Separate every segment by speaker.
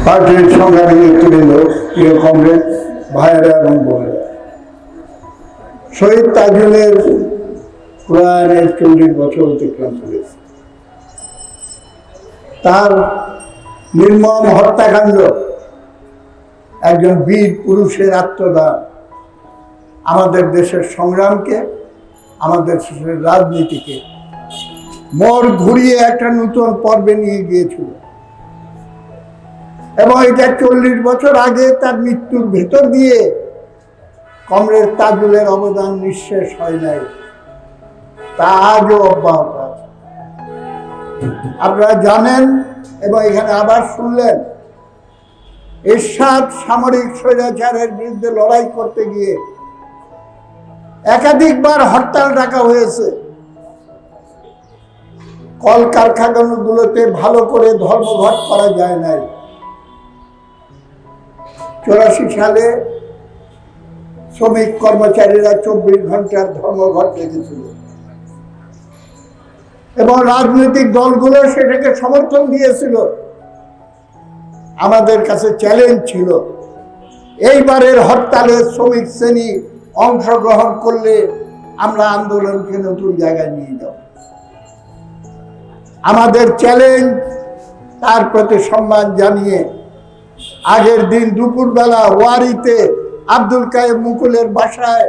Speaker 1: পার্টির সংগ্রামী নেতৃবৃন্দ, প্রিয় কমরেড ভাইয়েরা এবং বোনেরা, শহীদ তাজুলের প্রয়াণের 40 বছর অতিক্রান্ত হয়েছে। তার নির্মম হত্যাকাণ্ড, একজন বীর পুরুষের আত্মদান আমাদের দেশের সংগ্রামকে, আমাদের দেশের রাজনীতিকে মোড় ঘুরিয়ে একটা নতুন পর্বে নিয়ে গিয়েছিল। এবং এটা 40 বছর আগে তার মৃত্যুর ভেতর দিয়ে কমরেড তাজুলের অবদান নিঃশেষ হয় নাই, তা আজও অব্যাহত আছে। আপনারা জানেন এবং এখানে আবার শুনলেন, এরশাদ সামরিক স্বৈরাচারের বিরুদ্ধে লড়াই করতে গিয়ে একাধিকবার হরতাল ডাকা হয়েছে। কলকারখানাগুলোতে ভালো করে ধর্মঘট করা যায় নাই। 84 সালে শ্রমিক কর্মচারীরা 24 ঘন্টার ধর্মঘট রেখেছিল এবং রাজনৈতিক দলগুলো সেটাকে সমর্থন দিয়েছিল। আমাদের কাছে চ্যালেঞ্জ ছিল, এইবারের হরতালে শ্রমিক শ্রেণী অংশগ্রহণ করলে আমরা আন্দোলনকে নতুন জায়গায় নিয়ে যাব। আমাদের চ্যালেঞ্জ, তার প্রতি সম্মান জানিয়ে আগের দিন দুপুরবেলা ওয়ারিতে আব্দুল কায়েম মুকুলের বাসায়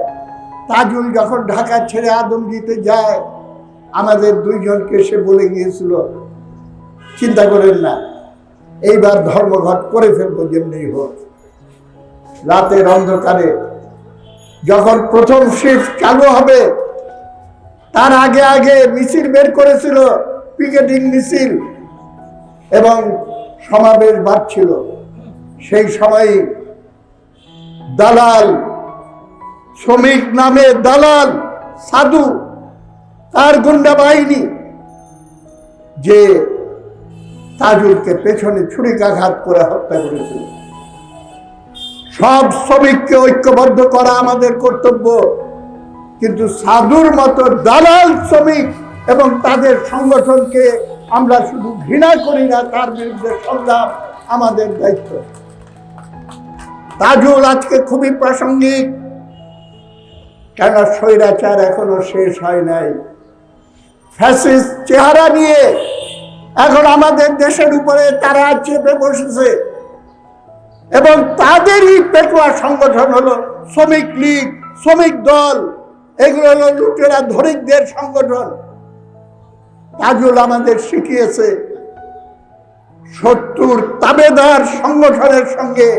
Speaker 1: তাজুল যখন ঢাকা ছেড়ে আদমদীতে যায়, আমাদের দুইজনকে সে বলে গিয়েছিল, চিন্তা করেন না, এইবার ধর্মঘট করে ফেলবো যেমনি হোক। রাতের অন্ধকারে যখন প্রথম শিফট চালু হবে, তার আগে আগে মিছিল বের করেছিল, পিকেটিং মিছিল এবং সমাবেশ বাড়ছিল। সেই সময় দালাল, শ্রমিক নামে দালাল সাধু, তার গুন্ডা বাহিনী যে তাজুলকে পেছনে ছুরিকাঘাত করে হত্যা করেছিল। সব শ্রমিককে ঐক্যবদ্ধ করা আমাদের কর্তব্য, কিন্তু সাধুর মতো দালাল শ্রমিক এবং তাদের সংগঠনকে আমরা শুধু ঘৃণা করি না, তার বিরুদ্ধে সংগ্রাম আমাদের দায়িত্ব। তাজুল আজকে খুবই প্রাসঙ্গিক, কেন স্বৈরাচার এখনো শেষ হয় নাই। ফ্যাসিস্ট চেহারা নিয়ে এখন আমাদের দেশের উপরে তারা চেপে বসেছে এবং তাদেরই পেটুয়া সংগঠন হলো শ্রমিক লীগ, শ্রমিক দল, এগুলো হলো লুটেরা ধরিকদের সংগঠন। তাজুল আমাদের শিখিয়েছে শত্রুর তাবেদার সংগঠনের সঙ্গে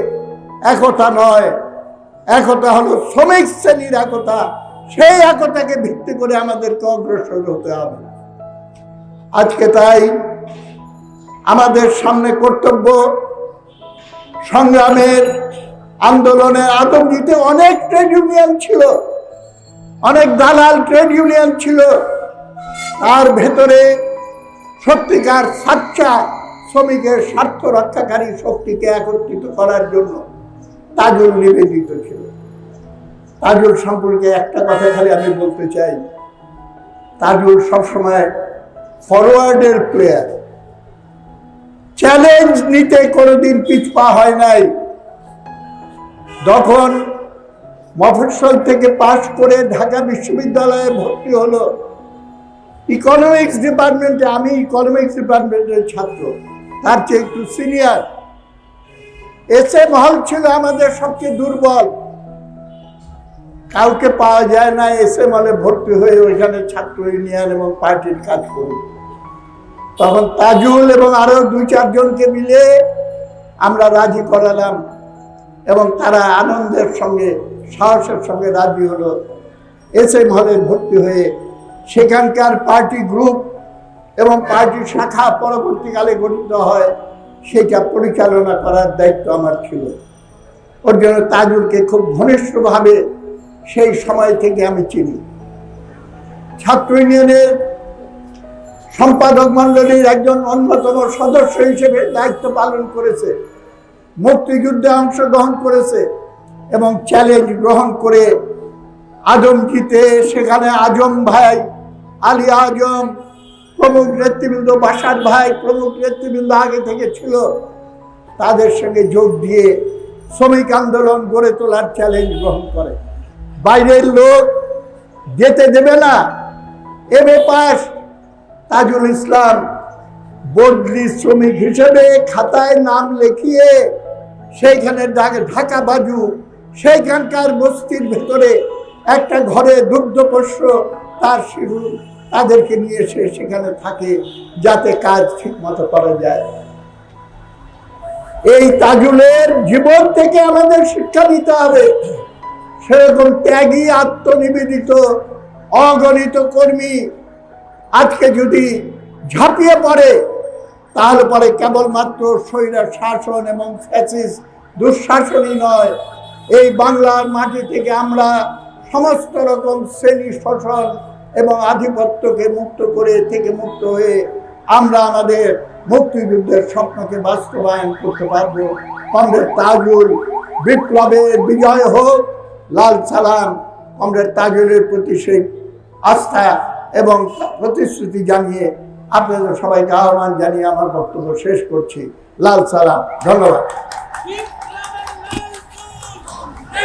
Speaker 1: একতা নয়, একতা হলো শ্রমিক শ্রেণীর একতা। সেই একতাকে ভিত্তি করে আমাদেরকে অগ্রসর হতে হবে। আজকে তাই আমাদের সামনে কর্তব্য, সংগ্রামের আন্দোলনের আদমদীতে অনেক ট্রেড ইউনিয়ন ছিল, অনেক দালাল ট্রেড ইউনিয়ন ছিল। তার ভেতরে সত্যিকার সাচ্চা শ্রমিকের স্বার্থ রক্ষাকারী শক্তিকে একত্রিত করার জন্য তাজুল নিবেদিত ছিল। তাজুল সম্পর্কে একটা কথা খালি আমি বলতে চাই, তাজুল সবসময় ফরওয়ার্ডের প্লেয়ার, চ্যালেঞ্জ নিতে কোনোদিন পিছপা হয় নাই। যখন মফস্বল থেকে পাশ করে ঢাকা বিশ্ববিদ্যালয়ে ভর্তি হলো, ইকোনমিক্স ডিপার্টমেন্টে, আমি ইকোনমিক্স ডিপার্টমেন্টের ছাত্র, তার চেয়ে একটু সিনিয়র। এসএম হল ছিল আমাদের সবচেয়ে দুর্বল, কাউকে পাওয়া যায় না এসএম হলে ভর্তি হয়ে ওইখানে ছাত্র ইউনিয়ন এবং পার্টির কাজ করি। তখন তাজুল এবং আরো 2-4 জনকে মিলে আমরা রাজি করালাম এবং তারা আনন্দের সঙ্গে, সাহসের সঙ্গে রাজি হলো। এসএম হলে ভর্তি হয়ে সেখানকার পার্টি গ্রুপ এবং পার্টি শাখা পরবর্তীকালে গঠিত হয়, সেটা পরিচালনা করার দায়িত্ব আমার ছিল। ওর জন্য তাজুলকে খুব ঘনিষ্ঠভাবে সেই সময় থেকে আমি চিনি। ছাত্র ইউনিয়নের সম্পাদক মণ্ডলীর একজন অন্যতম সদস্য হিসেবে দায়িত্ব পালন করেছে, মুক্তিযুদ্ধে অংশগ্রহণ করেছে এবং চ্যালেঞ্জ গ্রহণ করে আজমদীতে, সেখানে আজম ভাই, আলী আজম প্রমুখ নেতৃবৃন্দ, বাসার ভাই প্রমুখ নেতৃবৃন্দ আগে থেকে ছিল। তাদের সঙ্গে যোগ দিয়ে শ্রমিক আন্দোলন গড়ে তোলার চ্যালেঞ্জ গ্রহণ করে। বাইরের লোক যেতে দেবে না। এমএ পাস তাজুল ইসলাম বদলি শ্রমিক হিসেবে খাতায় নাম লিখিয়ে সেইখানে ঢাকা বাজু সেইখানকার বস্তির ভেতরে একটা ঘরে দুগ্ধপোষ্য তার শিশু তাদেরকে নিয়ে এসে সেখানে থাকে যাতে কাজ ঠিক মতো করা যায়। এই তাজুলের জীবন থেকে আমাদের শিক্ষা দিতে হবে। সেরকম ত্যাগী আত্মনিবেদিত অগণিত কর্মী আজকে যদি ঝাঁপিয়ে পড়ে তাহলে পরে কেবলমাত্র স্বৈরাচার শাসন এবং ফ্যাসিস্ট দুঃশাসনই নয়, এই বাংলার মাটি থেকে আমরা সমস্ত রকম শ্রেণী শোষণ এবং আধিপত্যকে মুক্ত হয়ে আমরা আমাদের মুক্তিযুদ্ধের স্বপ্নকে বাস্তবায়ন করতে পারবো। কমরেড তাজুল বিপ্লবের বিজয় হোক। লাল সালাম। কমরেড তাজুলের প্রতি সেই আস্থা এবং প্রতিশ্রুতি জানিয়ে আপনাদের সবাইকে আহ্বান জানিয়ে আমার বক্তব্য শেষ করছি। লাল সালাম। ধন্যবাদ।